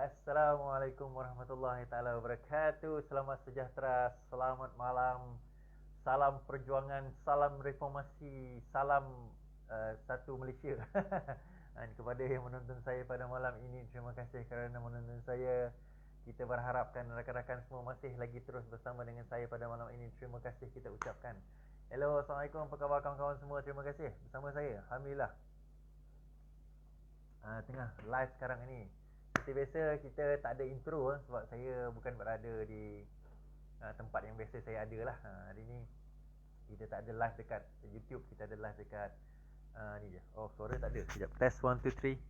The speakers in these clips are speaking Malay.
Assalamualaikum warahmatullahi taala wabarakatuh. Selamat sejahtera, selamat malam. Salam perjuangan, salam reformasi, salam satu Malaysia. Dan kepada yang menonton saya pada malam ini, terima kasih kerana menonton saya. Kita berharapkan rakan-rakan semua masih lagi terus bersama dengan saya pada malam ini. Terima kasih kita ucapkan. Hello, Assalamualaikum. Apa khabar kawan-kawan semua? Terima kasih bersama saya. Alhamdulillah. Tengah live sekarang ini. Seperti biasa kita tak ada intro sebab saya bukan berada di tempat yang biasa saya ada lah. Hari ni kita tak ada live dekat YouTube, kita ada live dekat ni je. Oh, suara tak ada. Sekejap. Test 1 2 3.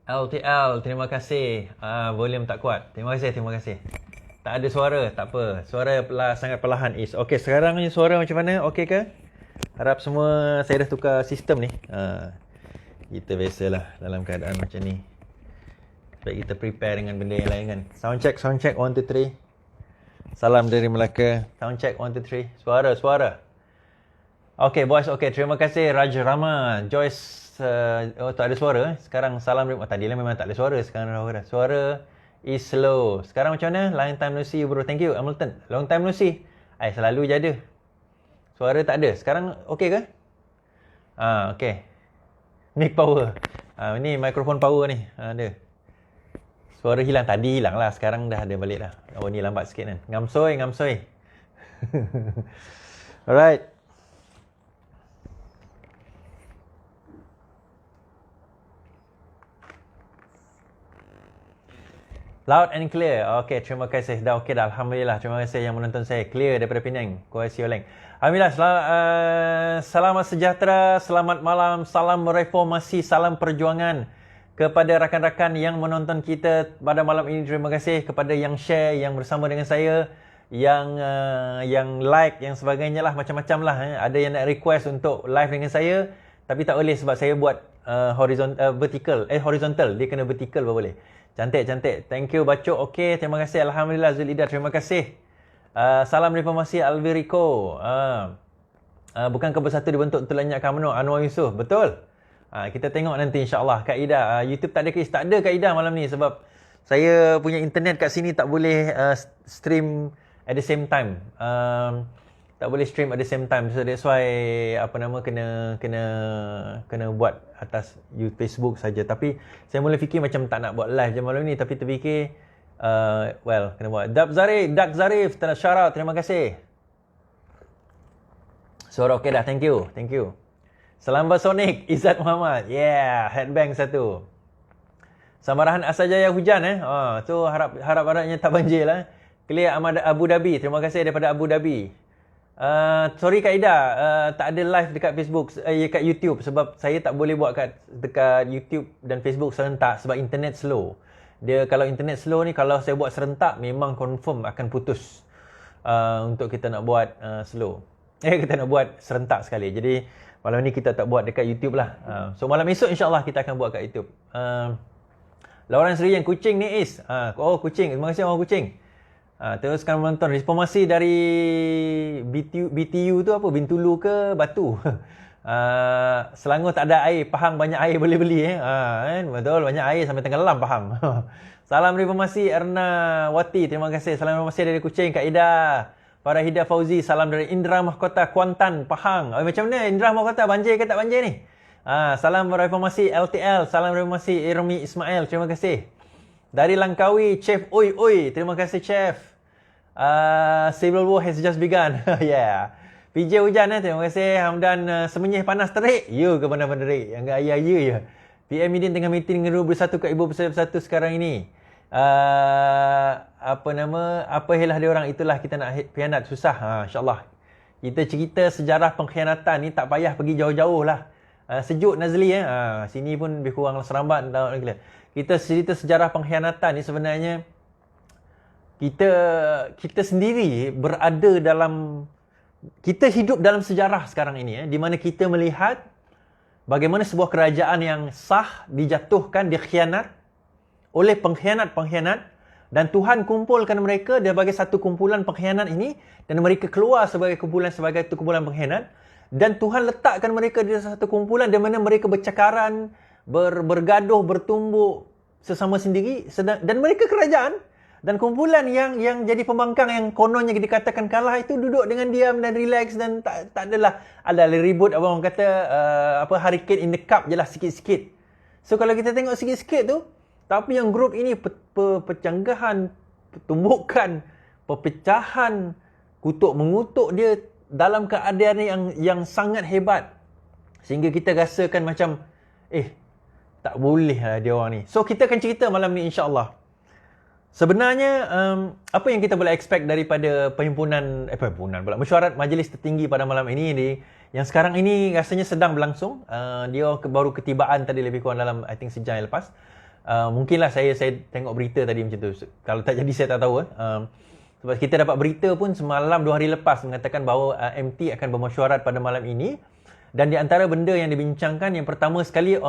LTL, terima kasih. Volume tak kuat. Terima kasih, terima kasih. Tak ada suara, tak apa. Suara sangat perlahan Is. Okey, sekarang ni suara macam mana? Okey ke? Harap semua saya dah tukar sistem ni. Kita biasalah dalam keadaan macam ni. Baik kita prepare dengan benda yang lain kan. Sound check 1 2 3. Salam dari Melaka. Sound check 1 2 3. Suara. Okey, boys. Okey, terima kasih Raja Rama, Joyce. Tak ada suara. Sekarang salam. Tadi lah memang tak ada suara. Sekarang dah ada suara. Is slow. Sekarang macam mana? Long time no see bro. Thank you Hamilton. Long time no see. Selalu je ada. Suara tak ada. Sekarang okey ke? Okey. Mic power. Ni mikrofon power ni. Ada. Suara hilang. Tadi hilang lah. Sekarang dah ada balik dah. Oh ni lambat sikit kan. Ngamsoy. Alright. Loud and clear. Okey, terima kasih. Dah okey dah. Alhamdulillah. Terima kasih yang menonton saya. Clear daripada Penang. Kuala Oleng. Alhamdulillah. Selamat sejahtera. Selamat malam. Salam reformasi. Salam perjuangan. Kepada rakan-rakan yang menonton kita pada malam ini, terima kasih. Kepada yang share, yang bersama dengan saya, yang like, yang sebagainya lah. Macam-macam lah. Ada yang nak request untuk live dengan saya. Tapi tak boleh sebab saya buat horizontal. Dia kena vertical baru boleh. Cantik. Thank you Bacok. Okey, terima kasih. Alhamdulillah Zulida, terima kasih. Salam reformasi Alvirico. Bukan ke bersatu dibentuk untuk lenyap UMNO, Anwar Yusof. Betul. Kita tengok nanti insya-Allah. Kak Ida, YouTube tak ada kes. Tak ada Kak Ida malam ni sebab saya punya internet kat sini tak boleh stream at the same time. Tak boleh stream at the same time. So that's why kena buat atas Facebook saja. Tapi saya mula fikir macam tak nak buat live je malam ni, tapi terfikir kena buat. Dak Zarif, shout out, terima kasih. Suara okey dah, thank you. Salam Sonic, Izzat Muhammad. Yeah, headbang satu. Samarahan Asajaya hujan tu harap-harapnya tak banjir lah. Clear Ahmad Abu Dhabi, terima kasih daripada Abu Dhabi. Sorry Kak Ida, tak ada live dekat Facebook, dekat YouTube sebab saya tak boleh buat dekat YouTube dan Facebook serentak sebab internet slow. Dia kalau internet slow ni, kalau saya buat serentak memang confirm akan putus. Untuk kita nak buat slow. Kita nak buat serentak sekali. Jadi malam ni kita tak buat dekat YouTube lah. So malam esok insya-Allah kita akan buat kat YouTube. Lauren Sri yang Kuching ni Is. Kuching. Terima kasih orang Kuching. Teruskan menonton reformasi dari BTU tu apa? Bintulu ke Batu? Selangor tak ada air, Pahang banyak air boleh beli kan? Betul, banyak air sampai tenggelam Pahang. Salam reformasi Erna Wati, terima kasih. Salam reformasi dari Kuching, Kak Ida. Farahida Fauzi, salam dari Indra Mahkota Kuantan, Pahang. Macam mana Indra Mahkota, banjir ke tak banjir ni? Salam reformasi LTL, salam reformasi Irmi Ismail, terima kasih. Dari Langkawi, Chef Oi Oi. Terima kasih Chef. Civil War has just begun. Yeah. PJ hujan terima kasih. Hamdan semenyih panas terik. You ke mana-mana terik. Yang ayah you je. PM Midin tengah meeting dengan 21 kat Ibu Bersatu sekarang ini. Apa helah dia orang, itulah kita nak khianat susah. InsyaAllah. Kita cerita sejarah pengkhianatan ni tak payah pergi jauh-jauh lah. Sejuk Nazli sini pun lebih kurang serambat. Kita cerita sejarah pengkhianatan ni sebenarnya kita sendiri berada dalam, kita hidup dalam sejarah sekarang ini di mana kita melihat bagaimana sebuah kerajaan yang sah dijatuhkan, dikhianat oleh pengkhianat-pengkhianat, dan Tuhan kumpulkan mereka sebagai satu kumpulan pengkhianat ini, dan mereka keluar sebagai kumpulan pengkhianat, dan Tuhan letakkan mereka di satu kumpulan di mana mereka bercakaran, bergaduh, bertumbuk sesama sendiri, dan mereka kerajaan. Dan kumpulan yang jadi pembangkang yang kononnya dikatakan kalah itu duduk dengan diam dan relax dan tak adalah ada ribut, orang kata hurricane in the cup je lah, sikit-sikit. So kalau kita tengok sikit-sikit tu, tapi yang grup ini pecanggahan, pertumbukan, perpecahan, kutuk-mengutuk dia dalam keadaan yang sangat hebat. Sehingga kita rasakan macam tak boleh lah dia orang ni. So kita akan cerita malam ni insya-Allah. Sebenarnya apa yang kita boleh expect daripada perhimpunan pula mesyuarat majlis tertinggi pada malam ini yang sekarang ini rasanya sedang berlangsung. Dia baru ketibaan tadi lebih kurang dalam I think sejam yang lepas. Mungkinlah saya tengok berita tadi macam tu. Kalau tak jadi saya tak tahu. Sebab kita dapat berita pun semalam 2 hari lepas mengatakan bahawa MT akan bermesyuarat pada malam ini. Dan di antara benda yang dibincangkan, yang pertama sekali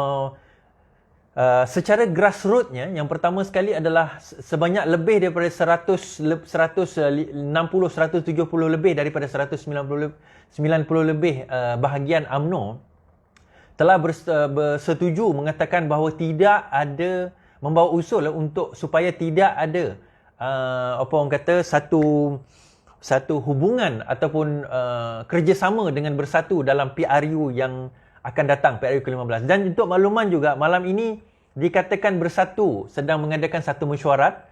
secara grassrootsnya, yang pertama sekali adalah sebanyak lebih daripada 170 lebih daripada 190 lebih bahagian UMNO telah bersetuju mengatakan bahawa tidak ada, membawa usul untuk supaya tidak ada orang kata satu hubungan ataupun kerjasama dengan Bersatu dalam PRU yang akan datang, PRU ke-15. Dan untuk makluman juga, malam ini dikatakan Bersatu sedang mengadakan satu mesyuarat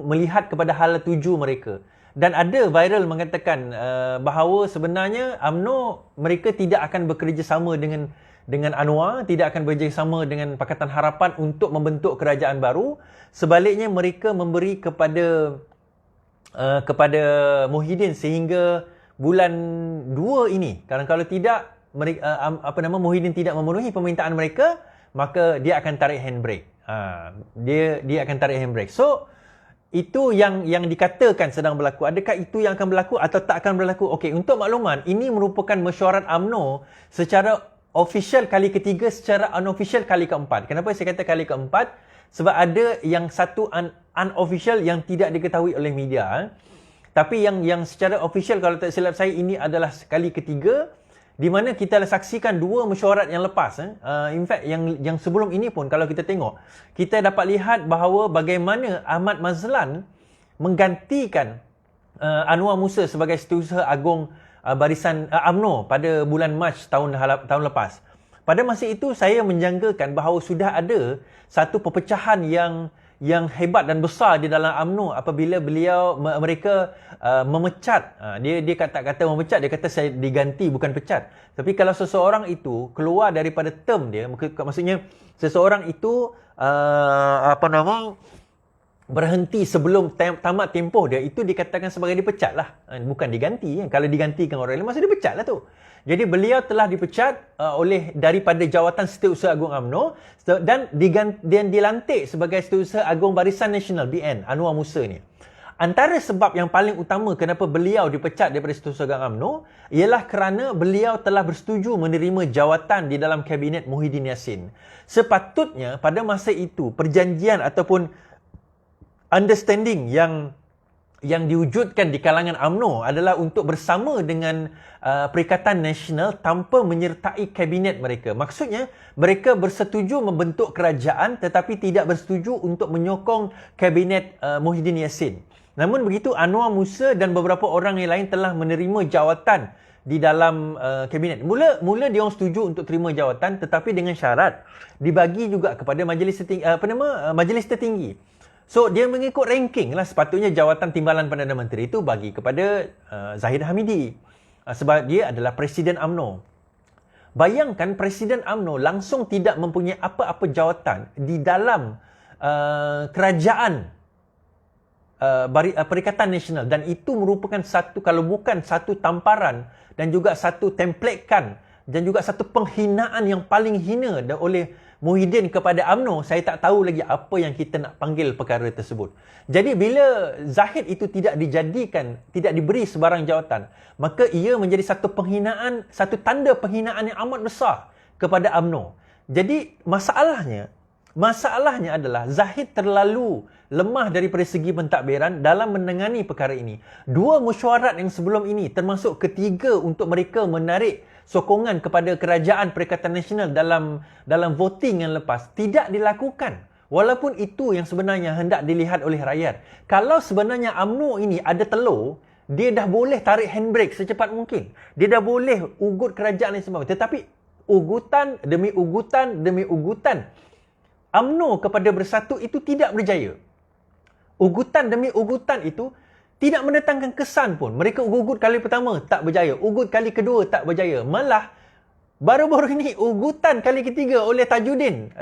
melihat kepada hala tuju mereka. Dan ada viral mengatakan bahawa sebenarnya UMNO mereka tidak akan bekerjasama dengan Anwar, tidak akan bekerjasama dengan Pakatan Harapan untuk membentuk kerajaan baru. Sebaliknya mereka memberi kepada Muhyiddin sehingga bulan 2 ini. Kalau tidak Muhyiddin tidak memenuhi permintaan mereka, maka dia akan tarik handbrake. Dia akan tarik handbrake. So itu yang dikatakan sedang berlaku. Adakah itu yang akan berlaku atau tak akan berlaku? Okey, untuk makluman, ini merupakan mesyuarat UMNO secara official kali ketiga, secara unofficial kali keempat. Kenapa saya kata kali keempat? Sebab ada yang satu unofficial yang tidak diketahui oleh media. Tapi yang secara official, kalau tak silap saya, ini adalah kali ketiga di mana kita saksikan 2 mesyuarat yang lepas. In fact, yang sebelum ini pun kalau kita tengok, kita dapat lihat bahawa bagaimana Ahmad Mazlan menggantikan Anwar Musa sebagai Setiausaha Agung Barisan UMNO pada bulan Mac tahun lepas. Pada masa itu saya menjangkakan bahawa sudah ada satu perpecahan yang hebat dan besar di dalam UMNO apabila mereka memecat. Dia kata memecat, dia kata saya diganti bukan pecat. Tapi kalau seseorang itu keluar daripada term dia, maksudnya seseorang itu berhenti sebelum tamat tempoh dia, itu dikatakan sebagai dipecat lah, bukan diganti. Kalau digantikan orang lain, masa dipecat lah tu. Jadi beliau telah dipecat daripada jawatan Setiausaha Agung UMNO dan dilantik sebagai Setiausaha Agung Barisan Nasional BN, Anwar Musa ni. Antara sebab yang paling utama kenapa beliau dipecat daripada Setiausaha Agung UMNO ialah kerana beliau telah bersetuju menerima jawatan di dalam kabinet Muhyiddin Yassin. Sepatutnya pada masa itu perjanjian ataupun understanding yang diwujudkan di kalangan UMNO adalah untuk bersama dengan Perikatan Nasional tanpa menyertai kabinet mereka. Maksudnya, mereka bersetuju membentuk kerajaan tetapi tidak bersetuju untuk menyokong kabinet Muhyiddin Yassin. Namun begitu, Anwar Musa dan beberapa orang yang lain telah menerima jawatan di dalam kabinet. Mula dia orang setuju untuk terima jawatan tetapi dengan syarat dibagi juga kepada majlis tertinggi. So, dia mengikut ranking lah. Sepatutnya jawatan timbalan Perdana Menteri itu bagi kepada Zahid Hamidi. Sebab dia adalah Presiden UMNO. Bayangkan Presiden UMNO langsung tidak mempunyai apa-apa jawatan di dalam kerajaan Perikatan Nasional, dan itu merupakan satu, kalau bukan satu tamparan dan juga satu templatekan dan juga satu penghinaan yang paling hina oleh Muhyiddin kepada UMNO. Saya tak tahu lagi apa yang kita nak panggil perkara tersebut. Jadi bila Zahid itu tidak dijadikan, tidak diberi sebarang jawatan, maka ia menjadi satu penghinaan, satu tanda penghinaan yang amat besar kepada UMNO. Jadi masalahnya adalah Zahid terlalu lemah daripada segi pentadbiran dalam menangani perkara ini. Dua mesyuarat yang sebelum ini, termasuk ketiga untuk mereka menarik sokongan kepada kerajaan Perikatan Nasional dalam voting yang lepas, tidak dilakukan. Walaupun itu yang sebenarnya hendak dilihat oleh rakyat. Kalau sebenarnya UMNO ini ada telur, dia dah boleh tarik handbrake secepat mungkin. Dia dah boleh ugut kerajaan yang sebagainya. Tetapi ugutan demi ugutan demi ugutan UMNO kepada Bersatu itu tidak berjaya. Ugutan demi ugutan itu tidak mendatangkan kesan pun. Mereka ugut kali pertama, tak berjaya. Ugut kali kedua, tak berjaya. Malah, baru-baru ini, ugutan kali ketiga oleh Tajuddin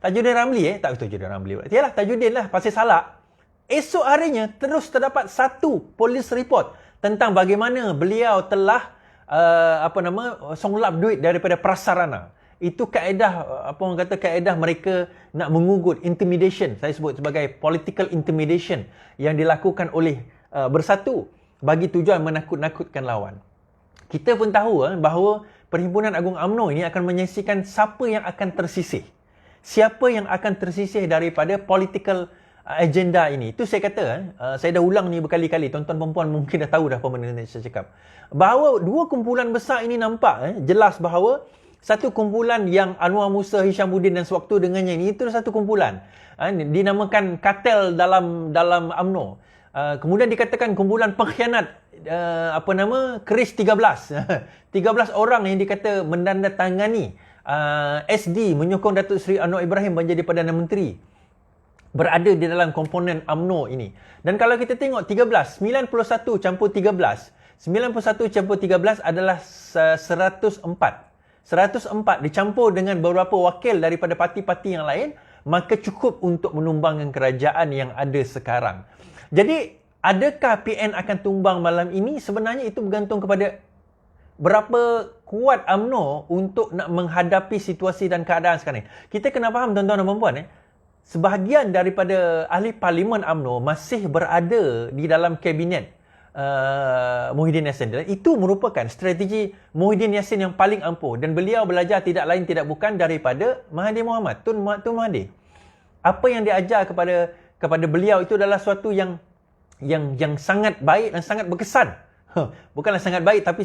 Ramli. Tak, Tajuddin Ramli. Yalah, Tajuddin lah, Pasir Salak. Esok harinya, terus terdapat satu polis report tentang bagaimana beliau telah songlap duit daripada prasarana. Itu kaedah, kaedah mereka nak mengugut, intimidation. Saya sebut sebagai political intimidation yang dilakukan oleh Bersatu bagi tujuan menakut-nakutkan lawan. Kita pun tahu bahawa Perhimpunan Agung UMNO ini akan menyaksikan siapa yang akan tersisih. Siapa yang akan tersisih daripada political agenda ini. Itu saya kata, saya dah ulang ni berkali-kali. Tuan-tuan perempuan mungkin dah tahu dah apa benda yang saya cakap. Bahawa dua kumpulan besar ini nampak jelas bahawa satu kumpulan yang Anwar Musa, Hishamuddin dan sewaktu dengannya ini, itu satu kumpulan. Dinamakan kartel dalam UMNO. Kemudian dikatakan kumpulan pengkhianat, Keris 13. 13 orang yang dikata menandatangani SD menyokong Datuk Seri Anwar Ibrahim menjadi Perdana Menteri, berada di dalam komponen UMNO ini. Dan kalau kita tengok 13, 91 campur 13, 91 campur 13 adalah 104. 104 dicampur dengan beberapa wakil daripada parti-parti yang lain, maka cukup untuk menumbangkan kerajaan yang ada sekarang. Jadi, adakah PN akan tumbang malam ini? Sebenarnya itu bergantung kepada berapa kuat UMNO untuk nak menghadapi situasi dan keadaan sekarang ini. Kita kena faham, tuan-tuan dan puan-puan, sebahagian daripada ahli parlimen UMNO masih berada di dalam kabinet Muhyiddin Yassin. Dan itu merupakan strategi Muhyiddin Yassin yang paling ampuh, dan beliau belajar tidak lain tidak bukan daripada Mahathir Mohamad, Tun Mahathir. Apa yang diajar kepada beliau itu adalah suatu yang sangat baik dan sangat berkesan. Bukanlah sangat baik, tapi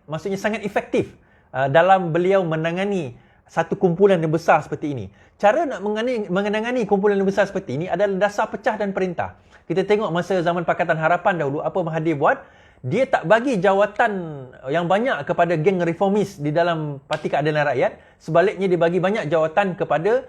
maksudnya sangat efektif dalam beliau menangani satu kumpulan yang besar seperti ini. Cara nak menangani kumpulan yang besar seperti ini adalah dasar pecah dan perintah. Kita tengok masa zaman Pakatan Harapan dahulu, apa Mahathir buat? Dia tak bagi jawatan yang banyak kepada geng reformis di dalam Parti Keadilan Rakyat. Sebaliknya, dia bagi banyak jawatan kepada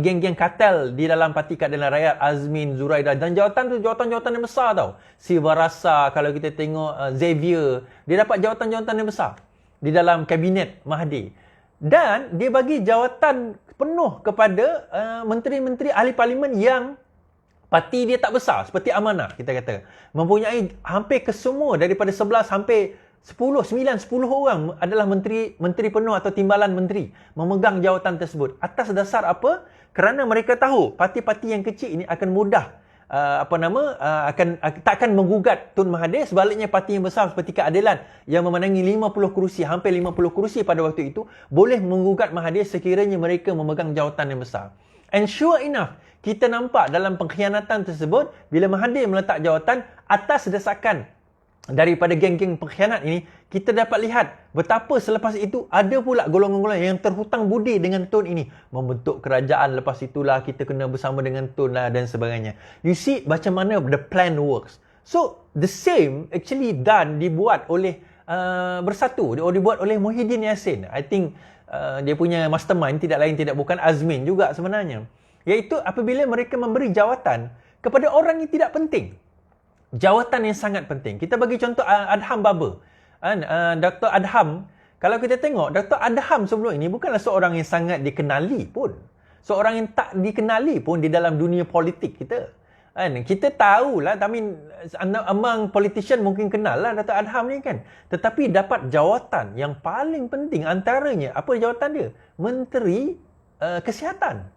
geng-geng kartel di dalam Parti Keadilan Rakyat, Azmin, Zuraida. Dan jawatan tu jawatan-jawatan yang besar tau. Siva Rasa, kalau kita tengok Xavier, dia dapat jawatan-jawatan yang besar di dalam kabinet Mahathir. Dan dia bagi jawatan penuh kepada menteri-menteri ahli parlimen yang parti dia tak besar, seperti Amanah, kita kata. Mempunyai hampir kesemua daripada 11, hampir 9-10 orang adalah menteri penuh atau timbalan menteri memegang jawatan tersebut. Atas dasar apa? Kerana mereka tahu parti-parti yang kecil ini akan mudah takkan menggugat Tun Mahathir. Sebaliknya, parti yang besar seperti Keadilan yang memenangi 50 kerusi, hampir 50 kerusi pada waktu itu, boleh menggugat Mahathir sekiranya mereka memegang jawatan yang besar. And sure enough, kita nampak dalam pengkhianatan tersebut, bila Mahathir meletak jawatan atas desakan daripada geng-geng pengkhianat ini, kita dapat lihat betapa selepas itu ada pula golongan-golongan yang terhutang budi dengan Tun ini. Membentuk kerajaan, lepas itulah kita kena bersama dengan Tun lah dan sebagainya. You see macam mana the plan works. So, the same actually dibuat oleh Bersatu, dibuat oleh Muhyiddin Yassin. I think dia punya mastermind tidak lain tidak bukan Azmin juga sebenarnya. Iaitu apabila mereka memberi jawatan kepada orang yang tidak penting. Jawatan yang sangat penting. Kita bagi contoh Adham Baba. Dr. Adham, kalau kita tengok, Dr. Adham sebelum ini bukanlah seorang yang sangat dikenali pun. Seorang yang tak dikenali pun di dalam dunia politik kita. Kita tahulah, tapi among politician mungkin kenal lah Dr. Adham ni kan. Tetapi dapat jawatan yang paling penting antaranya, apa jawatan dia? Menteri Kesihatan.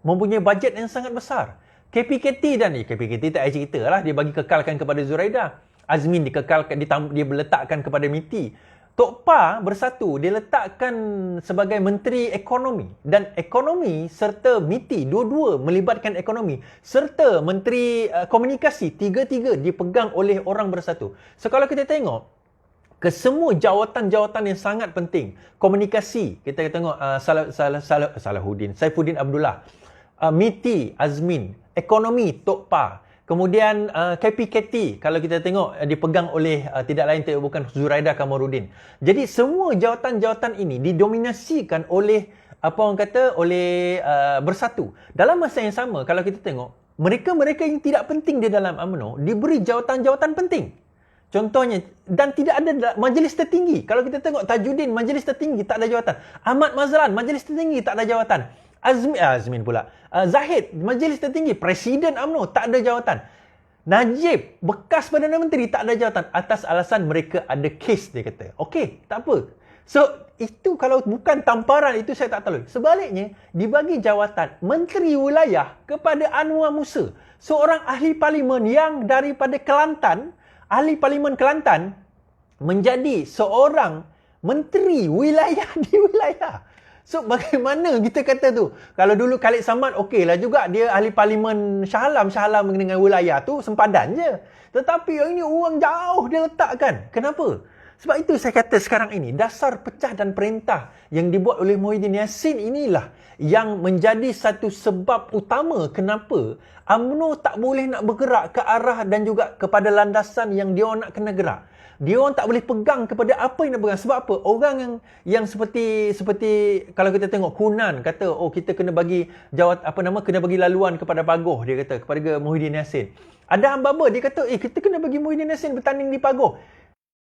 Mempunyai bajet yang sangat besar. KPKT dan KPKT tak payah cerita lah, dia bagi kekalkan kepada Zuraida. Azmin dikekalkan, dia letakkan kepada MITI. Tok Pa bersatu, dia letakkan sebagai Menteri Ekonomi. Dan ekonomi serta MITI, dua-dua melibatkan ekonomi. Serta Menteri Komunikasi, tiga-tiga dipegang oleh orang bersatu. So kalau kita tengok, kesemua jawatan-jawatan yang sangat penting. Komunikasi, kita tengok Saifuddin Abdullah. MITI, Azmin. Ekonomi, Tok Pa. Kemudian KPKT, kalau kita tengok dipegang oleh tidak lain tidak bukan Zuraida Kamaruddin. Jadi semua jawatan-jawatan ini didominasikan oleh oleh bersatu. Dalam masa yang sama, kalau kita tengok, mereka-mereka yang tidak penting di dalam UMNO diberi jawatan-jawatan penting. Contohnya, dan tidak ada majlis tertinggi. Kalau kita tengok Tajuddin, majlis tertinggi tak ada jawatan. Ahmad Mazlan, majlis tertinggi tak ada jawatan. Azmin pula. Zahid, majlis tertinggi, Presiden UMNO, tak ada jawatan. Najib, bekas Perdana Menteri, tak ada jawatan. Atas alasan mereka ada kes, dia kata. Okey, tak apa. So, itu kalau bukan tamparan, itu saya tak tahu. Sebaliknya, dibagi jawatan Menteri Wilayah kepada Anwar Musa. Seorang ahli parlimen yang daripada Kelantan, ahli parlimen Kelantan, menjadi seorang Menteri Wilayah di wilayah. So, bagaimana kita kata tu? Kalau dulu Khalid Samad, okeylah juga. Dia ahli parlimen Shah Alam dengan wilayah tu, sempadan je. Tetapi yang ini orang jauh dia letakkan. Kenapa? Sebab itu saya kata sekarang ini, dasar pecah dan perintah yang dibuat oleh Muhyiddin Yassin inilah yang menjadi satu sebab utama kenapa UMNO tak boleh nak bergerak ke arah dan juga kepada landasan yang dia nak kena gerak. Dia orang tak boleh pegang kepada apa yang nak pegang. Sebab apa? Orang yang seperti kalau kita tengok Kunan kata, oh kita kena bagi kena bagi laluan kepada Pagoh, dia kata kepada Muhyiddin Yassin. Ada Baba dia kata, kita kena bagi Muhyiddin Yassin bertanding di Pagoh.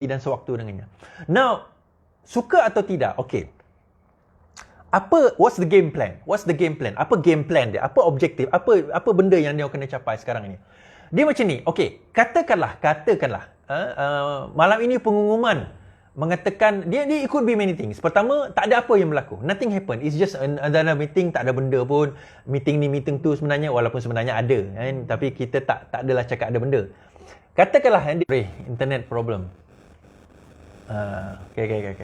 Dan sewaktu dengannya. Now, suka atau tidak? Okey. What's the game plan? Apa game plan dia? Apa objektif? Apa benda yang dia kena capai sekarang ini? Dia macam ni. Okey, katakanlah malam ini pengumuman mengatakan dia ikut be many things. Pertama, tak ada apa yang berlaku. Nothing happen. It's just another meeting, tak ada benda pun. Meeting ni meeting tu sebenarnya, walaupun sebenarnya ada kan, tapi kita tak adalah cakap ada benda. Katakanlah internet problem. Okay.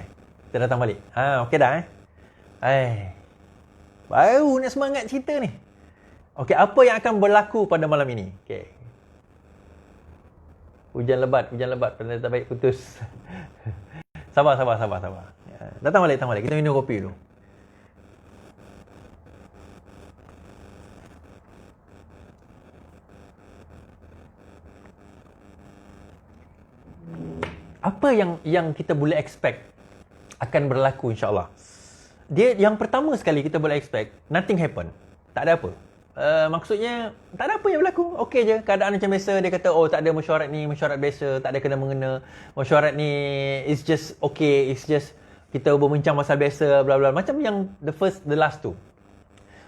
Kita datang balik. Okey dah baru nak semangat cerita ni. Okey, apa yang akan berlaku pada malam ini? Okey. Hujan lebat. Benda tak baik putus. Sabar. Datang balik. Kita minum kopi dulu. Apa yang kita boleh expect akan berlaku insya-Allah? Dia yang pertama sekali kita boleh expect, nothing happen. Tak ada apa. Maksudnya tak ada apa yang berlaku. Okey je, keadaan macam biasa. Dia kata tak ada mesyuarat ni, mesyuarat biasa, tak ada kena mengena. Mesyuarat ni it's just okay, it's just kita berbincang pasal biasa, bla bla. Macam yang the last tu.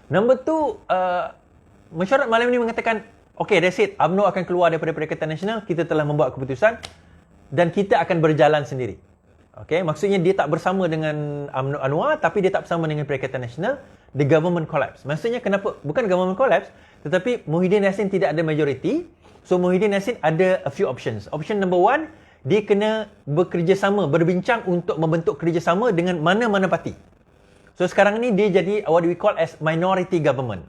Number two, mesyuarat malam ni mengatakan, okay, that's it. UMNO akan keluar daripada Perikatan Nasional. Kita telah membuat keputusan dan kita akan berjalan sendiri. Okay, maksudnya dia tak bersama dengan UMNO Anwar, tapi dia tak bersama dengan Perikatan Nasional. The government collapse. Maksudnya kenapa? Bukan government collapse, tetapi Muhyiddin Yassin tidak ada majority. So Muhyiddin Yassin ada a few options. Option number one, dia kena bekerjasama, berbincang untuk membentuk kerjasama dengan mana-mana parti. So sekarang ni dia jadi what we call as minority government.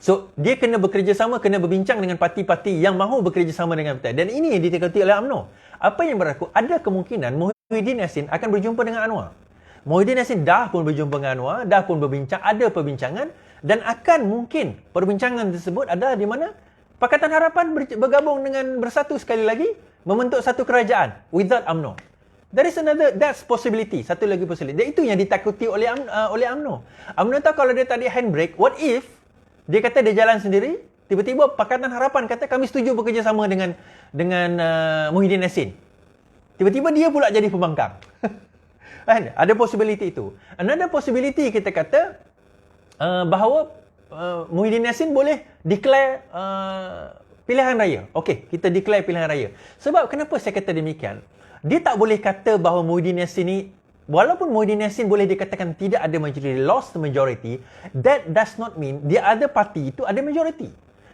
So, dia kena bekerjasama, kena berbincang dengan parti-parti yang mahu bekerjasama dengan parti. Dan ini yang ditekati oleh UMNO. Apa yang berlaku? Ada kemungkinan Muhyiddin Yassin akan berjumpa dengan Anwar. Muhyiddin Yassin dah pun berjumpa dengan Anwar, dah pun berbincang, ada perbincangan, dan akan mungkin perbincangan tersebut ada di mana Pakatan Harapan bergabung dengan Bersatu sekali lagi, membentuk satu kerajaan without UMNO. That's possibility. Satu lagi possibility. Dan itu yang ditakuti oleh UMNO. UMNO tahu kalau dia tadi handbrake, what if Dia kata dia jalan sendiri. Tiba-tiba Pakatan Harapan kata kami setuju bekerjasama dengan Muhyiddin Yassin. Tiba-tiba dia pula jadi pembangkang. Kan? Ada possibility itu. Another possibility kita kata bahawa Muhyiddin Yassin boleh declare pilihan raya. Okey, kita declare pilihan raya. Sebab kenapa saya kata demikian? Dia tak boleh kata bahawa Muhyiddin Yassin ni, walaupun Muhyiddin Yassin boleh dikatakan tidak ada majority, lost the majority, that does not mean the other party itu ada majority.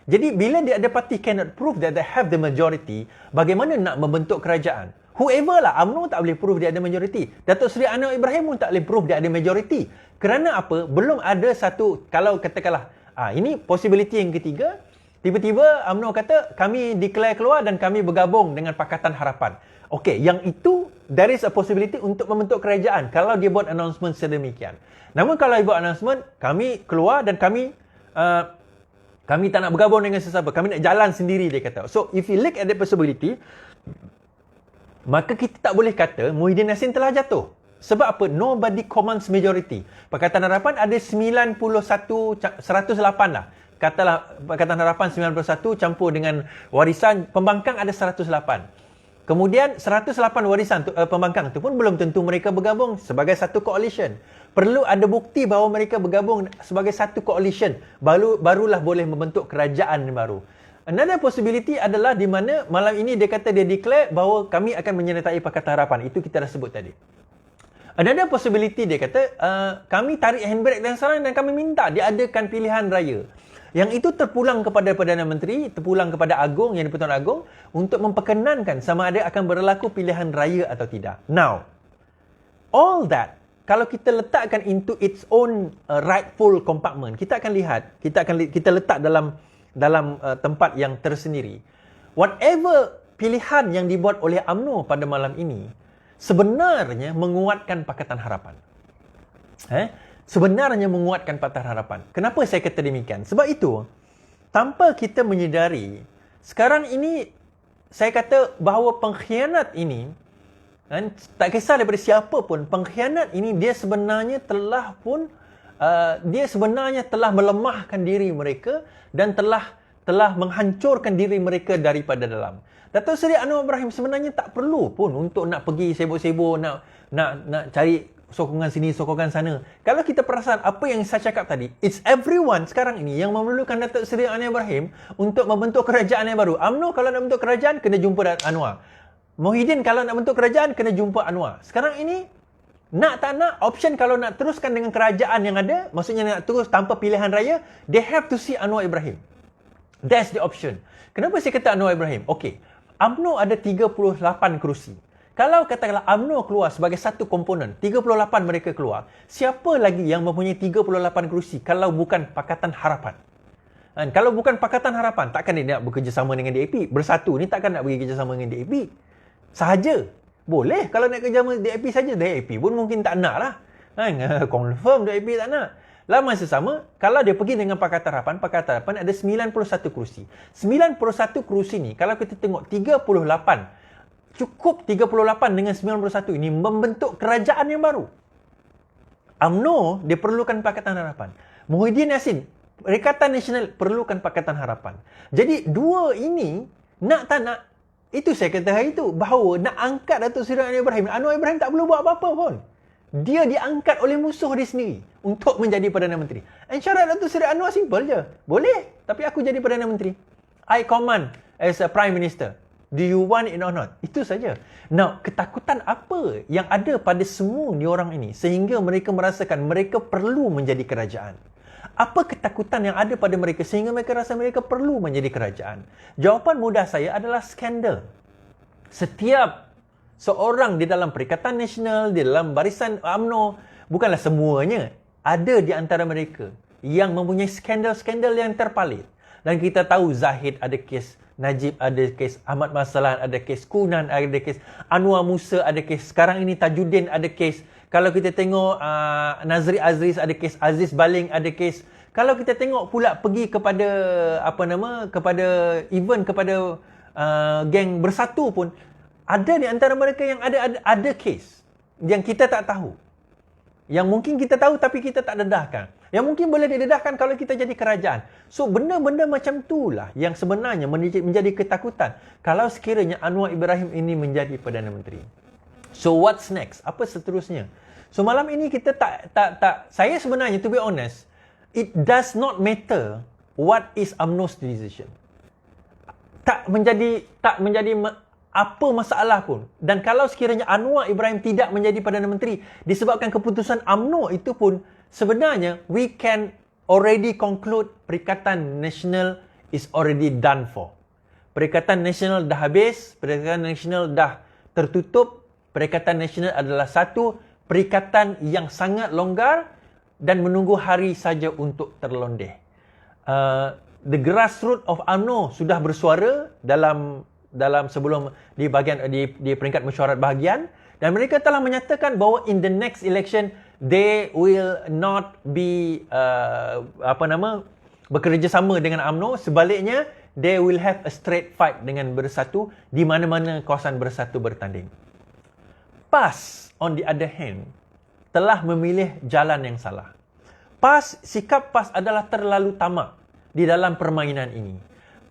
Jadi bila the other party cannot prove that they have the majority, bagaimana nak membentuk kerajaan? Whoever lah, UMNO tak boleh prove dia ada majority. Datuk Seri Anwar Ibrahim pun tak boleh prove dia ada majority. Kerana apa? Belum ada satu, kalau katakanlah, ini possibility yang ketiga, tiba-tiba UMNO kata, kami declare keluar dan kami bergabung dengan Pakatan Harapan. Okey, yang itu, there is a possibility untuk membentuk kerajaan kalau dia buat announcement sedemikian. Namun kalau dia buat announcement, kami keluar dan kami tak nak bergabung dengan sesiapa. Kami nak jalan sendiri, dia kata. So, if you look at the possibility, maka kita tak boleh kata Muhyiddin Yassin telah jatuh. Sebab apa? Nobody commands majority. Pakatan Harapan ada 108 lah. Katalah Pakatan Harapan 91 campur dengan warisan pembangkang ada 108. Kemudian 108 warisan pembangkang tu pun belum tentu mereka bergabung sebagai satu coalition. Perlu ada bukti bahawa mereka bergabung sebagai satu coalition. Barulah boleh membentuk kerajaan baru. Another possibility adalah di mana malam ini dia kata dia declare bahawa kami akan menyertai Pakatan Harapan. Itu kita dah sebut tadi. Another possibility dia kata kami tarik handbrake dan sekarang dan kami minta diadakan pilihan raya. Yang itu terpulang kepada Perdana Menteri, terpulang kepada Agong, Yang di-Pertuan Agong untuk memperkenankan sama ada akan berlaku pilihan raya atau tidak. Now, all that kalau kita letakkan into its own rightful compartment, kita akan lihat, kita letak dalam tempat yang tersendiri. Whatever pilihan yang dibuat oleh UMNO pada malam ini sebenarnya menguatkan Pakatan Harapan. Sebenarnya menguatkan Pakatan Harapan. Kenapa saya kata demikian? Sebab itu, tanpa kita menyedari, sekarang ini saya kata bahawa pengkhianat ini, tak kisah daripada siapa pun, pengkhianat ini dia sebenarnya telah melemahkan diri mereka dan telah menghancurkan diri mereka daripada dalam. Datuk Seri Anwar Ibrahim sebenarnya tak perlu pun untuk nak pergi sibuk-sibuk, nak cari sokongan sini, sokongan sana. Kalau kita perasan apa yang saya cakap tadi, it's everyone sekarang ini yang memerlukan Datuk Seri Anwar Ibrahim untuk membentuk kerajaan yang baru. UMNO kalau nak bentuk kerajaan, kena jumpa Anwar. Muhyiddin kalau nak bentuk kerajaan, kena jumpa Anwar. Sekarang ini, nak tak nak, option kalau nak teruskan dengan kerajaan yang ada, maksudnya nak terus tanpa pilihan raya, they have to see Anwar Ibrahim. That's the option. Kenapa saya kata Anwar Ibrahim? Okey, UMNO ada 38 kerusi. Kalau katakanlah UMNO keluar sebagai satu komponen, 38 mereka keluar, siapa lagi yang mempunyai 38 kerusi kalau bukan Pakatan Harapan? Kalau bukan Pakatan Harapan, takkan dia nak bekerjasama dengan DAP? Bersatu ni takkan nak bekerjasama dengan DAP? Sahaja. Boleh kalau nak kerja sama DAP saja, DAP pun mungkin tak nak lah. Confirm DAP tak nak. Dalam masa sama, kalau dia pergi dengan Pakatan Harapan ada 91 kerusi. 91 kerusi ni, kalau kita tengok 38, cukup 38 dengan 91 ini membentuk kerajaan yang baru. UMNO, dia perlukan Pakatan Harapan. Muhyiddin Yassin, Perikatan Nasional perlukan Pakatan Harapan. Jadi, dua ini, nak tak nak, itu saya kata hari itu, bahawa nak angkat Datuk Seri Anwar Ibrahim. Anwar Ibrahim tak perlu buat apa-apa pun. Dia diangkat oleh musuh dia sendiri untuk menjadi Perdana Menteri. And syarat Datuk Seri Anwar simple je. Boleh, tapi aku jadi Perdana Menteri. I command as a Prime Minister. Do you want it or not? Itu saja. Now, ketakutan apa yang ada pada semua ni orang ini sehingga mereka merasakan mereka perlu menjadi kerajaan? Apa ketakutan yang ada pada mereka sehingga mereka rasa mereka perlu menjadi kerajaan? Jawapan mudah saya adalah skandal. Setiap seorang di dalam Perikatan Nasional, di dalam barisan UMNO, bukanlah semuanya, ada di antara mereka yang mempunyai skandal-skandal yang terpalit. Dan kita tahu Zahid ada kes, Najib ada kes, Ahmad Masalan ada kes, Kunan ada kes, Anwar Musa ada kes, sekarang ini Tajuddin ada kes. Kalau kita tengok Nazri Aziz ada kes, Aziz Baling ada kes. Kalau kita tengok pula pergi kepada kepada geng Bersatu pun, ada di antara mereka yang ada kes yang kita tak tahu. Yang mungkin kita tahu tapi kita tak dedahkan. Yang mungkin boleh didedahkan kalau kita jadi kerajaan. So, benda-benda macam itulah yang sebenarnya menjadi ketakutan kalau sekiranya Anwar Ibrahim ini menjadi Perdana Menteri. So, what's next? Apa seterusnya? So, malam ini kita saya sebenarnya, to be honest, it does not matter what is UMNO's decision. Tak menjadi apa masalah pun. Dan kalau sekiranya Anwar Ibrahim tidak menjadi Perdana Menteri disebabkan keputusan UMNO itu pun, sebenarnya we can already conclude Perikatan Nasional is already done for. Perikatan Nasional dah habis, Perikatan Nasional dah tertutup. Perikatan Nasional adalah satu perikatan yang sangat longgar dan menunggu hari saja untuk terlondeh. The grassroots of UMNO sudah bersuara dalam sebelum di peringkat mesyuarat bahagian, dan mereka telah menyatakan bahawa in the next election they will not be bekerjasama dengan UMNO. Sebaliknya, they will have a straight fight dengan Bersatu di mana-mana kawasan Bersatu bertanding. PAS, on the other hand, telah memilih jalan yang salah. Sikap PAS adalah terlalu tamak di dalam permainan ini.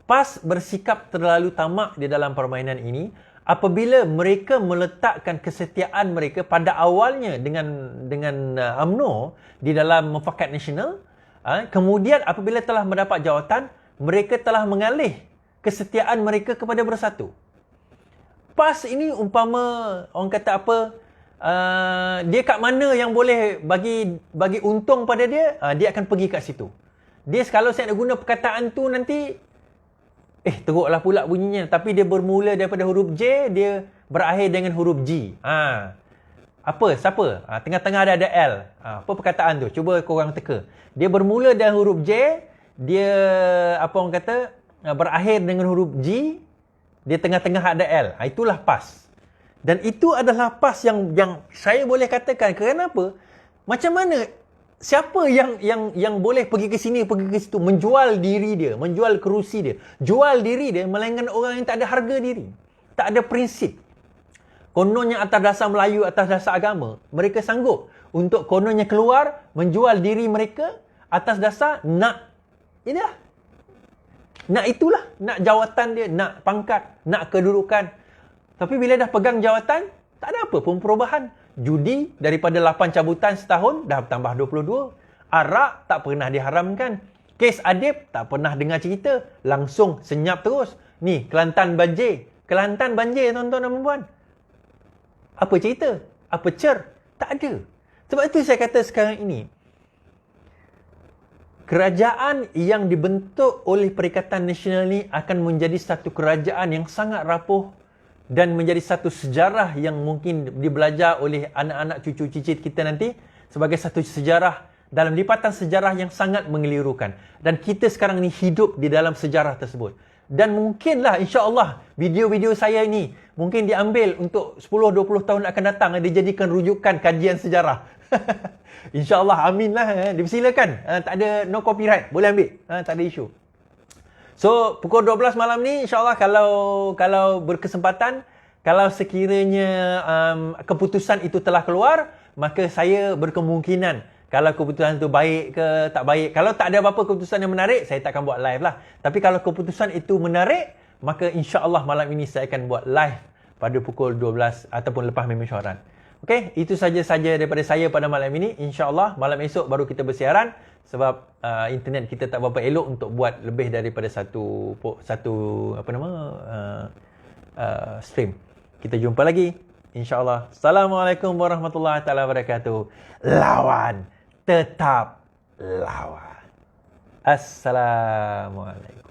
PAS bersikap terlalu tamak di dalam permainan ini apabila mereka meletakkan kesetiaan mereka pada awalnya dengan UMNO di dalam Mufakat Nasional. Kemudian apabila telah mendapat jawatan, mereka telah mengalih kesetiaan mereka kepada Bersatu. PAS ini umpama orang kata apa, dia kat mana yang boleh bagi untung pada dia, dia akan pergi kat situ. Dia kalau saya nak guna perkataan tu nanti teruklah pula bunyinya, tapi dia bermula daripada huruf J, dia berakhir dengan huruf G. Siapa? Tengah-tengah ada L. Apa perkataan tu? Cuba korang teka. Dia bermula dengan huruf J, dia berakhir dengan huruf G, dia tengah-tengah ada L. Itulah PAS. Dan itu adalah PAS yang saya boleh katakan, kenapa? Macam mana siapa yang boleh pergi ke sini, pergi ke situ, menjual diri dia, menjual kerusi dia, jual diri dia, melainkan orang yang tak ada harga diri, tak ada prinsip. Kononnya atas dasar Melayu, atas dasar agama, mereka sanggup untuk kononnya keluar, menjual diri mereka atas dasar nak itulah, nak jawatan dia, nak pangkat, nak kedudukan. Tapi bila dah pegang jawatan, tak ada apa pun perubahan. Judi daripada 8 cabutan setahun dah bertambah 22. Arak tak pernah diharamkan. Kes adib tak pernah dengar cerita, langsung senyap terus. Ni Kelantan banjir. Kelantan banjir tuan-tuan dan puan. Apa cerita? Apa cer? Tak ada. Sebab itu saya kata sekarang ini, kerajaan yang dibentuk oleh Perikatan Nasional ni akan menjadi satu kerajaan yang sangat rapuh dan menjadi satu sejarah yang mungkin dibelajar oleh anak-anak cucu cicit kita nanti sebagai satu sejarah dalam lipatan sejarah yang sangat mengelirukan. Dan kita sekarang ni hidup di dalam sejarah tersebut. Dan mungkinlah insya-Allah video-video saya ini mungkin diambil untuk 10-20 tahun akan datang, dijadikan rujukan kajian sejarah. InsyaAllah, amin lah. Dipersilakan. Tak ada, no copyright. Boleh ambil. Tak ada isu. So, pukul 12 malam ni, insyaAllah kalau berkesempatan, kalau sekiranya keputusan itu telah keluar, maka saya berkemungkinan, kalau keputusan itu baik ke tak baik, kalau tak ada apa-apa keputusan yang menarik, saya tak akan buat live lah. Tapi kalau keputusan itu menarik, maka insyaAllah malam ini saya akan buat live pada pukul 12 ataupun lepas mesyuarat. Okey, itu saja daripada saya pada malam ini. InsyaAllah malam esok baru kita bersiaran sebab internet kita tak berapa elok untuk buat lebih daripada satu stream. Kita jumpa lagi insyaAllah. Assalamualaikum warahmatullahi taala wabarakatuh. Lawan, tetap lawan. Assalamualaikum.